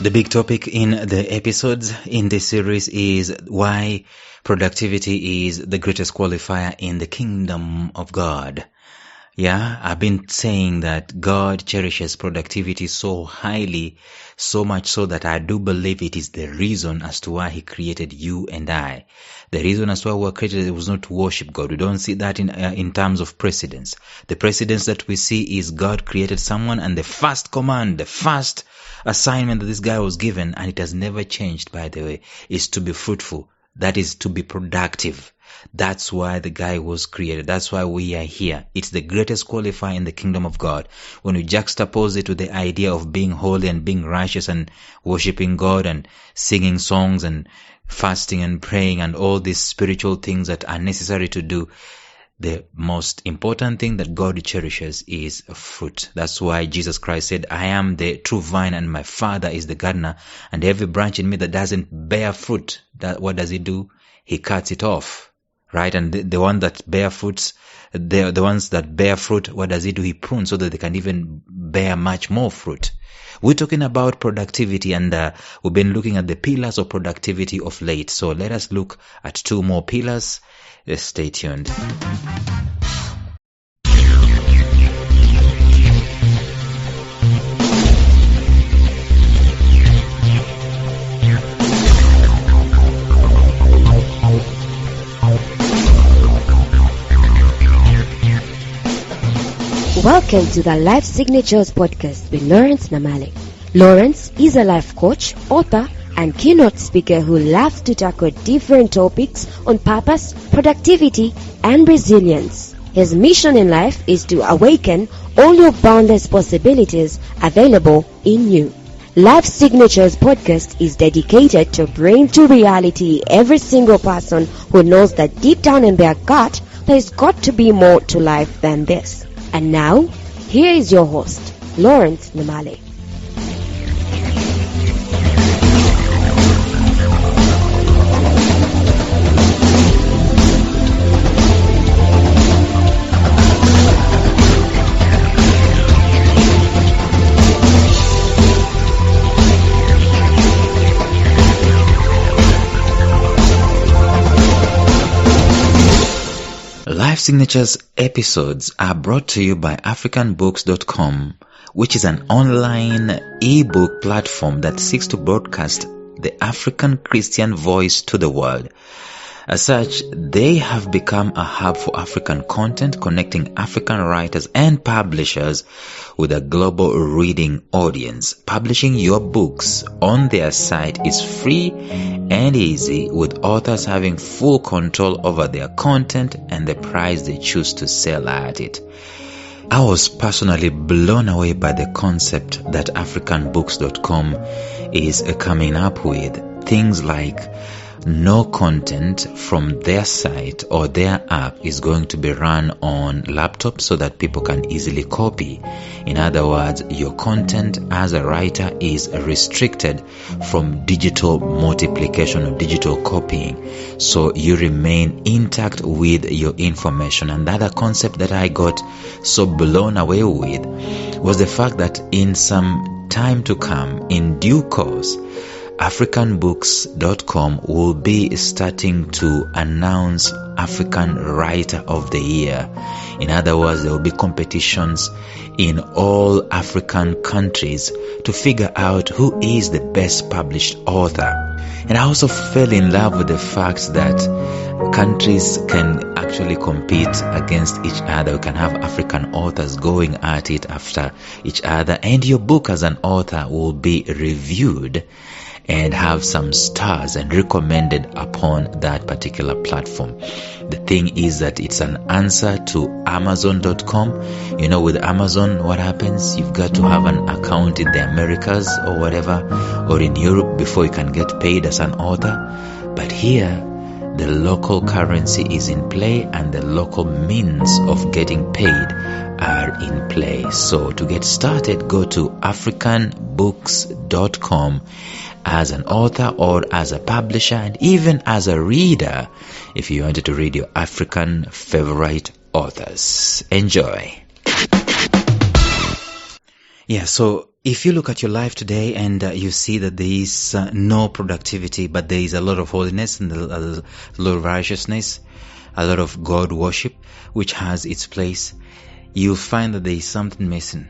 The big topic in the episodes in this series is why productivity is the greatest qualifier in the kingdom of God. Yeah, I've been saying that God cherishes productivity so highly, so much so that I do believe it is the reason as to why He created you and I. The reason as to why we were created was not to worship God. We don't see that in terms of precedence. The precedence that we see is God created someone, and the first command, the first assignment that this guy was given, and it has never changed, by the way, is to be fruitful. That is to be productive. That's why the guy was created. That's why we are here. It's the greatest qualifier in the kingdom of God. When we juxtapose it with the idea of being holy and being righteous and worshiping God and singing songs and fasting and praying and all these spiritual things that are necessary to do, the most important thing that God cherishes is fruit. That's why Jesus Christ said, I am the true vine and my Father is the gardener, and every branch in me that doesn't bear fruit, what does He do? He cuts it off. Right? And the one that bear fruits, the ones that bear fruit, what does He do? He prunes so that they can even bear much more fruit. We're talking about productivity, and we've been looking at the pillars of productivity of late. So let us look at two more pillars. Stay tuned. Welcome to the Life Signatures podcast with Lawrence Namale. Lawrence is a life coach, author, and keynote speaker who loves to tackle different topics on purpose, productivity, and resilience. His mission in life is to awaken all your boundless possibilities available in you. Life Signatures podcast is dedicated to bring to reality every single person who knows that deep down in their gut, there's got to be more to life than this. And now, here is your host, Lawrence Namale. Life Signatures episodes are brought to you by AfricanBooks.com, which is an online ebook platform that seeks to broadcast the African Christian voice to the world. As such, they have become a hub for African content, connecting African writers and publishers with a global reading audience. Publishing your books on their site is free and easy, with authors having full control over their content and the price they choose to sell at it. I was personally blown away by the concept that AfricanBooks.com is coming up with. Things like no content from their site or their app is going to be run on laptops so that people can easily copy. In other words, your content as a writer is restricted from digital multiplication or digital copying. So you remain intact with your information. And the other concept that I got so blown away with was the fact that in some time to come, in due course, AfricanBooks.com will be starting to announce African Writer of the Year. In other words, there will be competitions in all African countries to figure out who is the best published author. And I also fell in love with the fact that countries can actually compete against each other. We can have African authors going at it after each other, and your book as an author will be reviewed and have some stars and recommended upon that particular platform. The thing is that it's an answer to Amazon.com. You know, with Amazon, what happens? You've got to have an account in the Americas or whatever, or in Europe before you can get paid as an author. But here, the local currency is in play and the local means of getting paid are in play. So to get started, go to AfricanBooks.com as an author or as a publisher, and even as a reader if you wanted to read your African favorite authors. Enjoy. Yeah, so if you look at your life today and you see that there is no productivity, but there is a lot of holiness and a lot of righteousness, a lot of God worship, which has its place, you'll find that there is something missing.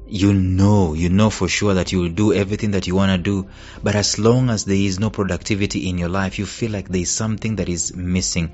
You know for sure that you will do everything that you want to do, but as long as there is no productivity in your life, you feel like there is something that is missing.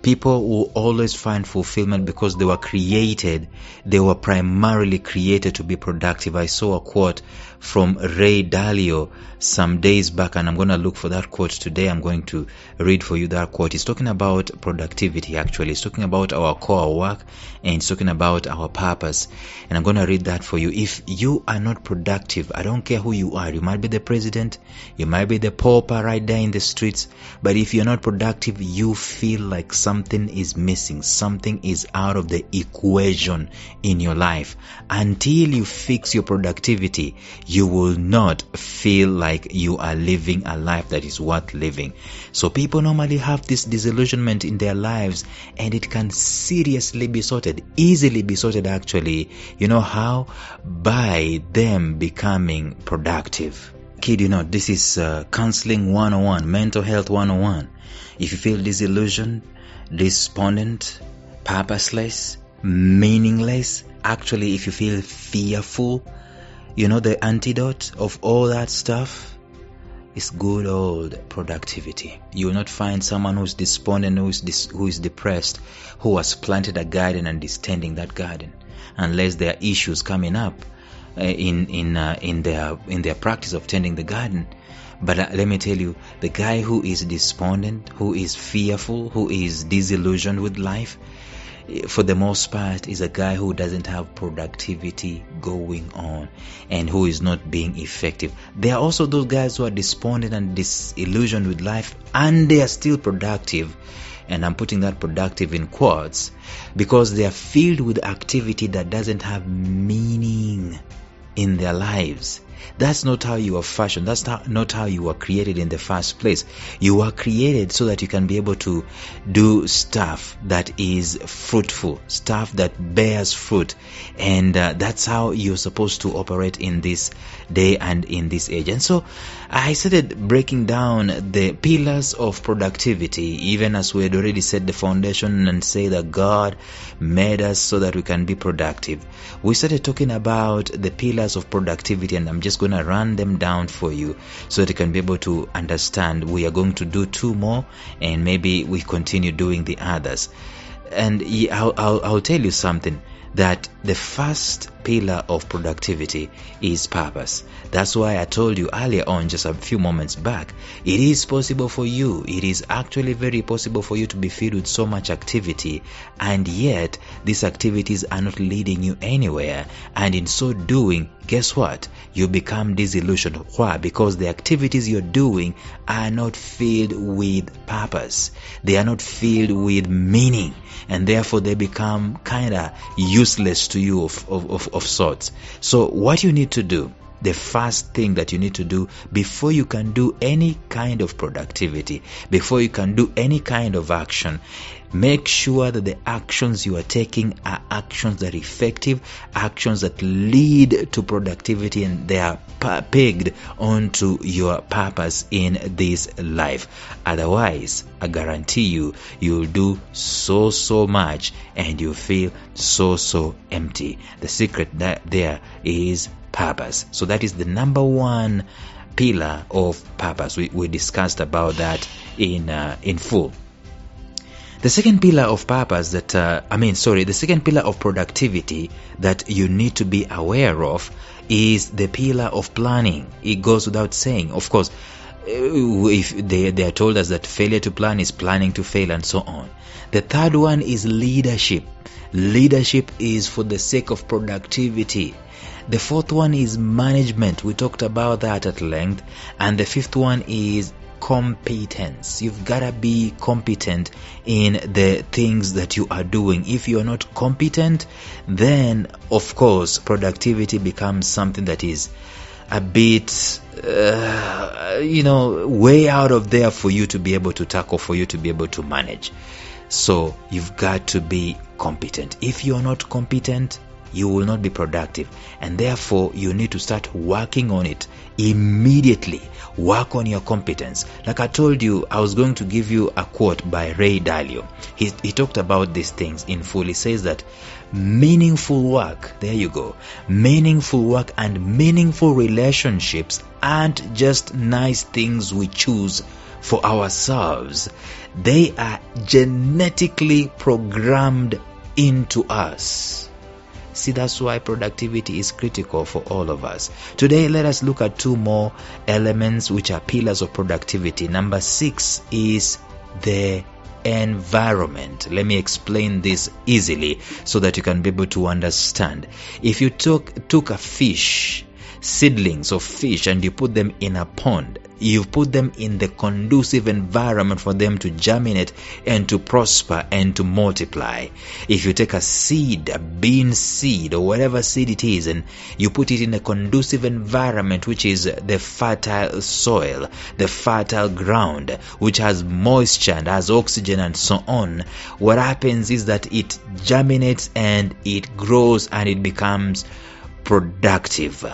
People will always find fulfillment because they were primarily created to be productive. I saw a quote from Ray Dalio some days back, and I'm going to look for that quote today. I'm going to read for you that quote. It's talking about productivity, actually. It's talking about our core work, and it's talking about our purpose. And I'm going to read that for you. If you are not productive, I don't care who you are. You might be the president, you might be the pauper right there in the streets, but if you're not productive, you feel like something is missing, something is out of the equation in your life. Until you fix your productivity, you will not feel like you are living a life that is worth living. So people normally have this disillusionment in their lives, and it can seriously be sorted, easily be sorted actually. You know how? By them becoming productive. Kid you not, this is counseling 101, mental health 101. If you feel disillusioned, despondent, purposeless, meaningless, actually if you feel fearful, the antidote of all that stuff is good old productivity. You will not find someone who's despondent, who is depressed, who has planted a garden and is tending that garden, unless there are issues coming up in their practice of tending the garden. But let me tell you, the guy who is despondent, who is fearful, who is disillusioned with life, for the most part is a guy who doesn't have productivity going on and who is not being effective. There are also those guys who are despondent and disillusioned with life, and they are still productive. And I'm putting that productive in quotes because they are filled with activity that doesn't have meaning in their lives. That's not how you are fashioned. That's not how you were created in the first place. You were created so that you can be able to do stuff that is fruitful, stuff that bears fruit. And that's how you're supposed to operate in this day and in this age. And so I started breaking down the pillars of productivity, even as we had already set the foundation and say that God made us so that we can be productive. We started talking about the pillars of productivity, and I'm just going to run them down for you so that you can be able to understand. We are going to do 2 more, and maybe we continue doing the others. And I'll tell you something, that the first pillar of productivity is purpose. That's why I told you earlier on, just a few moments back, it is possible for you. It is actually very possible for you to be filled with so much activity, and yet these activities are not leading you anywhere. And in so doing, guess what? You become disillusioned. Why? Because the activities you're doing are not filled with purpose. They are not filled with meaning, and therefore they become kind of useless to you of sorts. So what you need to do, the first thing that you need to do before you can do any kind of productivity, before you can do any kind of action, make sure that the actions you are taking are actions that are effective, actions that lead to productivity, and they are pegged onto your purpose in this life. Otherwise, I guarantee you'll do so much and you feel so empty. The secret there is purpose. So that is the number one pillar of purpose. We discussed about that in full. The second pillar of purpose the second pillar of productivity that you need to be aware of is the pillar of planning. It goes without saying. Of course, if they are told us that failure to plan is planning to fail, and so on. The third one is leadership. Leadership is for the sake of productivity. The fourth one is management. We talked about that at length. And the fifth one is competence. You've got to be competent in the things that you are doing. If you are not competent, then of course productivity becomes something that is a bit way out of there for you to be able to tackle, for you to be able to manage. So you've got to be competent. If you're not competent, you will not be productive. And therefore, you need to start working on it immediately. Work on your competence. Like I told you, I was going to give you a quote by Ray Dalio. He talked about these things in full. He says that meaningful work, there you go, meaningful work and meaningful relationships aren't just nice things we choose for ourselves. They are genetically programmed into us. See, that's why productivity is critical for all of us. Today, let us look at two more elements which are pillars of productivity. Number 6 is the environment. Let me explain this easily so that you can be able to understand. If you took a fish, seedlings of fish, and you put them in a pond, you put them in the conducive environment for them to germinate and to prosper and to multiply. If you take a seed, a bean seed or whatever seed it is, and you put it in a conducive environment, which is the fertile soil, the fertile ground, which has moisture and has oxygen and so on, what happens is that it germinates and it grows and it becomes productive.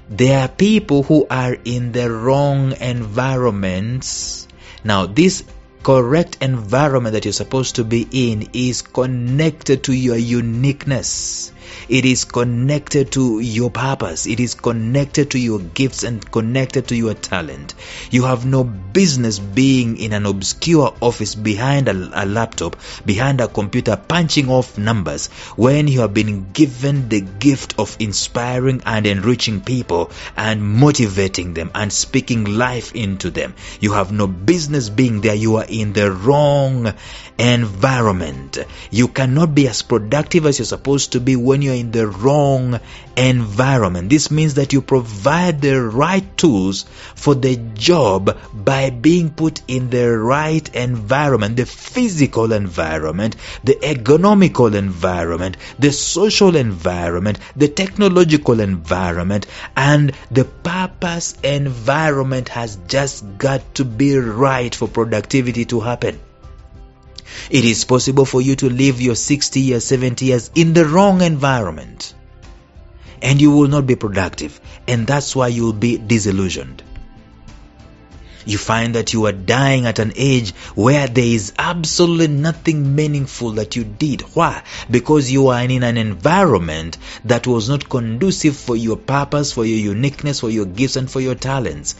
There are people who are in the wrong environments. Now, this correct environment that you're supposed to be in is connected to your uniqueness. It is connected to your purpose. It is connected to your gifts and connected to your talent. You have no business being in an obscure office behind a laptop, behind a computer, punching off numbers when you have been given the gift of inspiring and enriching people and motivating them and speaking life into them. You have no business being there. You are in the wrong environment. You cannot be as productive as you're supposed to be when you're in the wrong environment. This means that you provide the right tools for the job by being put in the right environment, the physical environment, the economical environment, the social environment, the technological environment, and the purpose environment has just got to be right for productivity to happen. It is possible for you to live your 60 years, 70 years in the wrong environment, and you will not be productive, and that's why you will be disillusioned. You find that you are dying at an age where there is absolutely nothing meaningful that you did. Why? Because you are in an environment that was not conducive for your purpose, for your uniqueness, for your gifts, and for your talents.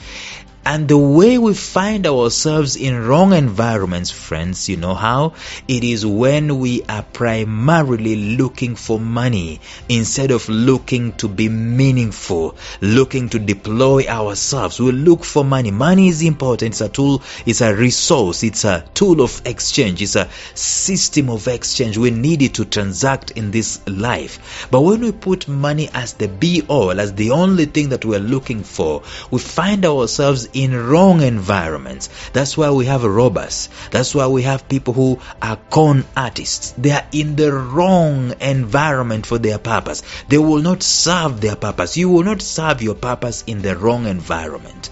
And the way we find ourselves in wrong environments, friends, you know how? It is when we are primarily looking for money instead of looking to be meaningful, looking to deploy ourselves. We look for money. Money is important. It's a tool, it's a resource, it's a tool of exchange, it's a system of exchange. We need it to transact in this life. But when we put money as the be-all, as the only thing that we're looking for, we find ourselves in wrong environments. That's why we have robbers. That's why we have people who are con artists. They are in the wrong environment for their purpose. They will not serve their purpose. You will not serve your purpose in the wrong environment.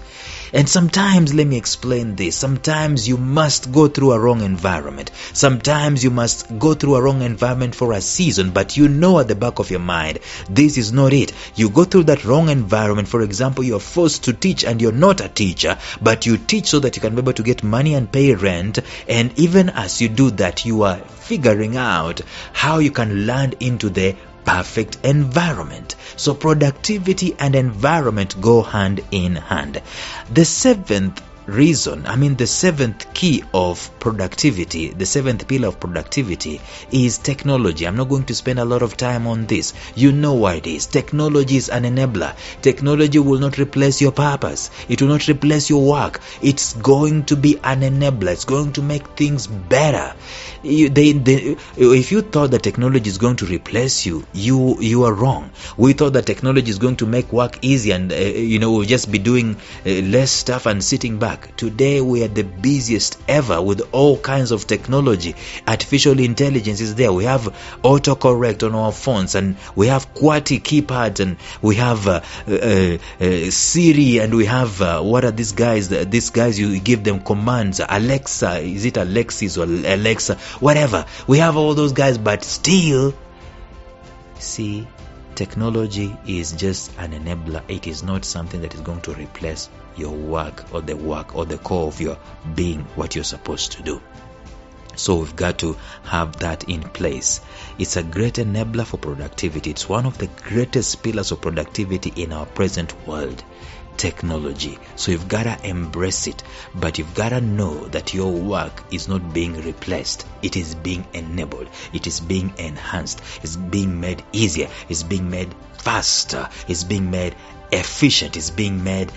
And sometimes, let me explain this, sometimes you must go through a wrong environment. Sometimes you must go through a wrong environment for a season, but you know at the back of your mind, this is not it. You go through that wrong environment. For example, you're forced to teach and you're not a teacher, but you teach so that you can be able to get money and pay rent. And even as you do that, you are figuring out how you can land into the perfect environment. So productivity and environment go hand in hand. The seventh key of productivity, the seventh pillar of productivity is technology. I'm not going to spend a lot of time on this. You know what it is. Technology is an enabler. Technology will not replace your purpose. It will not replace your work. It's going to be an enabler. It's going to make things better. If you thought that technology is going to replace you, you are wrong. We thought that technology is going to make work easy and we'll just be doing less stuff and sitting back. Today we are the busiest ever with all kinds of technology. Artificial intelligence is there. We have autocorrect on our phones, and we have QWERTY keypads, and we have Siri, and we have what are these guys? These guys, you give them commands. Alexa, is it Alexis or Alexa? Whatever. We have all those guys, but still, see, Technology is just an enabler. It is not something that is going to replace your work or the core of your being, what you're supposed to do. So we've got to have that in place. It's a great enabler for productivity. It's one of the greatest pillars of productivity in our present world, technology. So you've got to embrace it, but you've got to know that your work is not being replaced. It is being enabled. It is being enhanced. It's being made easier. It's being made faster. It's being made efficient. It's being made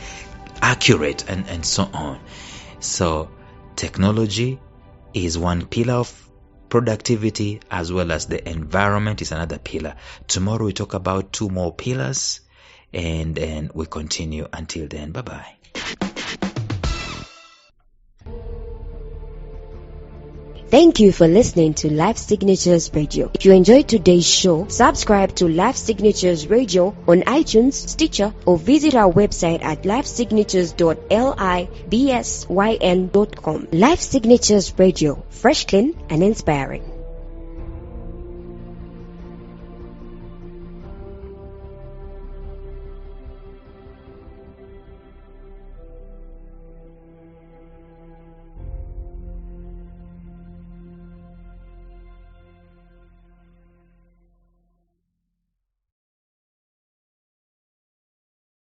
accurate, and so on. So technology is one pillar of productivity, as well as the environment is another pillar. Tomorrow we talk about 2 more pillars, and then we continue. Until then, bye-bye. Thank you for listening to Life Signatures Radio. If you enjoyed today's show, subscribe to Life Signatures Radio on iTunes, Stitcher, or visit our website at lifesignatures.libsyn.com. Life Signatures Radio, fresh, clean, and inspiring.